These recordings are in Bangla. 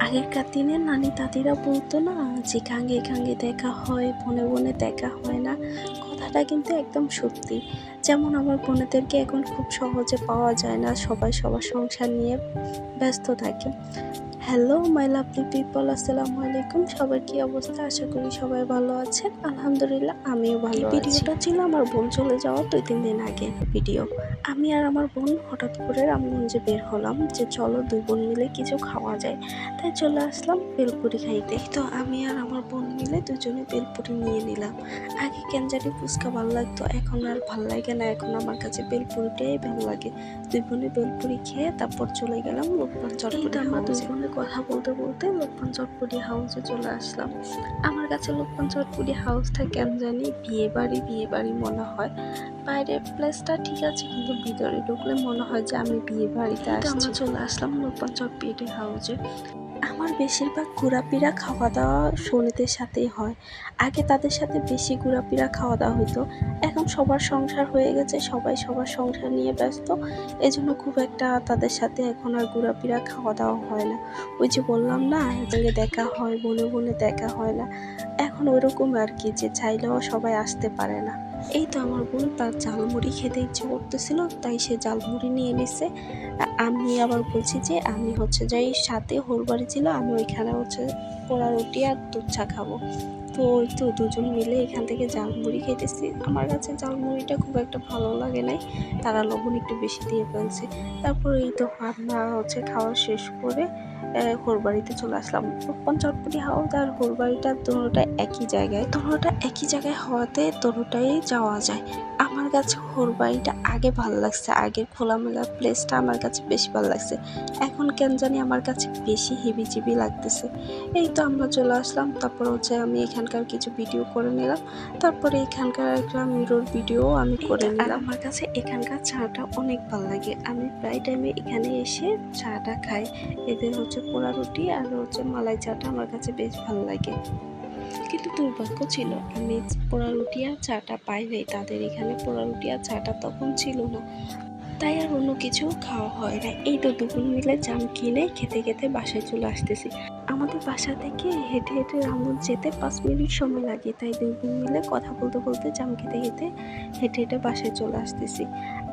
আগেরকার দিনে নানি দাদিরা বলতো না যে গাঙ্গে গাঙ্গে দেখা হয়, বনে বনে দেখা হয় না, কথাটা কিন্তু একদম সত্যি। যেমন আমার বোনেদেরকে এখন খুব সহজে পাওয়া যায় না, সবাই সবার সংসার নিয়ে ব্যস্ত থাকে। হ্যালো মাই লাভলি পিপল, আসসালামু আলাইকুম। সবার কি অবস্থা? আশা করি সবাই ভালো আছেন। আলহামদুলিল্লাহ আমিও ভালো আছি। ভিডিওটা ছিল আমার বোন চলে যাওয়া 2-3 দিন আগে ভিডিও। আমি আর আমার বোন হঠাৎ করে রামগঞ্জে বের হলাম যে চলো দুই বোন মিলে কিছু খাওয়া যায়, তাই চলে আসলাম বেলপুরি খাইতে। তো আমি আর আমার বোন মিলে দুজনে বেলপুরি নিয়ে নিলাম। আগে কেন জানি ফুচকা ভালো লাগতো, এখন আর ভাল লাগে না, এখন আমার কাছে বেলপুরিটাই ভালো লাগে। দুই বোনে বেলপুরি খেয়ে তারপর চলে গেলাম লোকমান চটপটি হাউসে। দুই বোনে কথা বলতে বলতে লোকমান চটপটি হাউসে চলে আসলাম। আমার কাছে লোকমান চটপটি হাউসটা কেন জানি বিয়ে বাড়ি মনে হয়। বাইরের প্লেসটা ঠিক আছে, কিন্তু ভিতরে ঢুকলে মনে হয় যে আমি বিয়ে বাড়িতে আসছি। আমরা চলে আসলাম লোকমান চটপটি হাউসে। আমার বেশিরভাগ ঘোরাফেরা খাওয়া দাওয়া সনিদের সাথেই হয়। আগে তাদের সাথে বেশি ঘোরাফেরা খাওয়া দাওয়া হতো, এখন সবার সংসার হয়ে গেছে, সবাই সবার সংসার নিয়ে ব্যস্ত, এজন্য খুব একটা তাদের সাথে এখন আর ঘোরাফেরা খাওয়া দাওয়া হয় না। ওই যে বললাম না, সঙ্গে দেখা হয়, বনে বনে দেখা হয় না, এখন ওইরকম আর কি, যে চাইলেও সবাই আসতে পারে না। এই তো আমার বোন তার ঝালমুড়ি খেতে ইচ্ছে করতেছিল, তাই সে ঝালমুড়ি নিয়ে নিছে। আমি আবার বলছি যে আমি হচ্ছে যাই, সাথে হোরবাড়ি ছিল, আমি ওইখানে হচ্ছে পোড়া রুটি আর দুধ চা খাবো। তো ওই তো দুজন মিলে এখান থেকে ঝালমুড়ি খেতেছি। আমার কাছে ঝালমুড়িটা খুব একটা ভালো লাগে নাই, তারা লবণ একটু বেশি দিয়ে ফেলছে। তারপর এই তো আমরা হচ্ছে খাওয়া শেষ করে হোরবাড়িতে চলে আসলাম। লোকমান চটপটি হাউস আর হোরবাড়িটা দোনোটা একই জায়গায় হওয়াতে দোনোটাই যাওয়া যায়। আমার কাছে হোরবাড়িটা আগে ভালো লাগছে, আগের খোলামেলা প্লেসটা আমার কাছে বেশি ভালো লাগছে। এখন কেন জানি আমার কাছে বেশি হিবিজিবি লাগতেছে। এই তো আমরা চলে আসলাম, তারপর হচ্ছে আমি এখানকার কিছু ভিডিও করে নিলাম, তারপরে এখানকার একটা মিরর ভিডিও আমি করে নিলাম। আমার কাছে এখানকার চাটা অনেক ভালো লাগে, আমি প্রায় টাইমে এখানে এসে চাটা খাই। এদের হচ্ছে পোড়া রুটি আর হচ্ছে মালাই চাটা আমার কাছে বেশ ভালো লাগে। কিন্তু দুর্ভাগ্য ছিল আমি পোড়া রুটি আর চাটা পাই নাই, তাদের এখানে পোড়া রুটি আর চাটা তখন ছিল না, তাই আর অন্য কিছু খাওয়া হয় না। এই তো দুপুর মিলে জাম কিনে খেতে খেতে বাসায় চলে আসতেছি। আমাদের বাসা থেকে হেঁটে হেঁটে রামগঞ্জ যেতে 5 মিনিট সময় লাগে, তাই দুই বোন মিলে কথা বলতে বলতে জাম খেতে খেতে হেঁটে হেঁটে বাসায় চলে আসতেছি।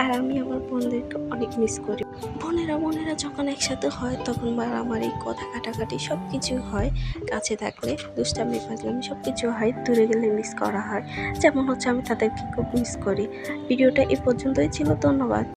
আর আমি আমার বোনদেরকে অনেক মিস করি। বোনেরা যখন একসাথে হয় তখন আমার এই কথা কাটাকাটি সব কিছু হয়। কাছে থাকলে দুষ্টামি ফাজলামি সব কিছু হয়, দূরে গেলে মিস করা হয়। যেমন হচ্ছে আমি তাদেরকে খুব মিস করি। ভিডিওটা এই পর্যন্তই ছিল, ধন্যবাদ।